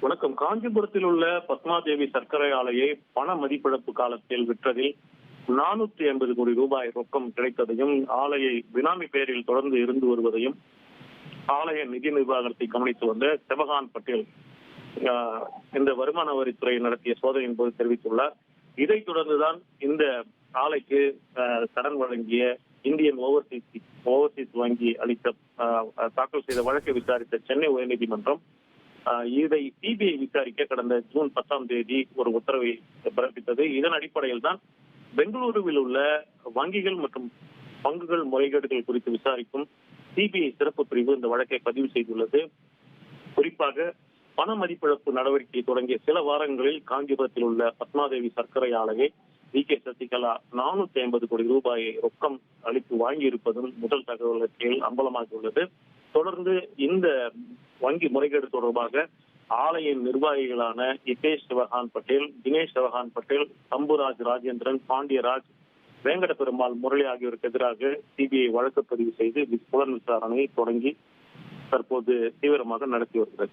வணக்கம். காஞ்சிபுரத்தில் உள்ள பத்மாதேவி சர்க்கரை ஆலையை பண மதிப்பிழப்பு காலத்தில் விற்றதில் 480 கோடி ரூபாய் ரொக்கம் கிடைத்ததையும், ஆலையை பினாமி பெயரில் தொடர்ந்து இருந்து வருவதையும் ஆலய நிதி நிர்வாகத்தை கவனித்து வந்த செபகான் பட்டேல் இந்த வருமான வரித்துறை நடத்திய சோதனையின் போது தெரிவித்துள்ளார். இதைத் தொடர்ந்துதான் இந்த ஆலைக்கு கடன் வழங்கிய இந்தியன் ஓவர்சீஸ் வங்கி தாக்கல் செய்த வழக்கை விசாரித்த சென்னை உயர்நீதிமன்றம் இதை சிபிஐ விசாரிக்க கடந்த ஜூன் 10ஆம் தேதி ஒரு உத்தரவை பிறப்பித்தது. இதன் அடிப்படையில் தான் பெங்களூருவில் உள்ள வங்கிகள் மற்றும் பங்குகள் முறைகேடுகள் குறித்து விசாரிக்கும் சிபிஐ சிறப்பு பிரிவு இந்த வழக்கை பதிவு செய்துள்ளது. குறிப்பாக பண மதிப்பிழப்பு நடவடிக்கை தொடங்கிய சில வாரங்களில் காஞ்சிபுரத்தில் உள்ள பத்மாதேவி சர்க்கரை ஆலையை வி.கே. சசிகலா 450 கோடி ரூபாயை ரொக்கம் அளித்து வாங்கியிருப்பதும் முதல் தகவல் அறிக்கையில் அம்பலமாகியுள்ளது. தொடர்ந்து இந்த வங்கி முறைகேடு தொடர்பாக ஆலையின் நிர்வாகிகளான இபேஷ் சிவகான் பட்டேல், தினேஷ் சிவகான் பட்டேல், சம்புராஜ் ராஜேந்திரன், பாண்டியராஜ், வேங்கட பெருமாள் முரளி ஆகியோருக்கு எதிராக சிபிஐ வழக்கு பதிவு செய்து புலன் விசாரணையை தொடங்கி தற்போது தீவிரமாக நடத்தி வருகிறது.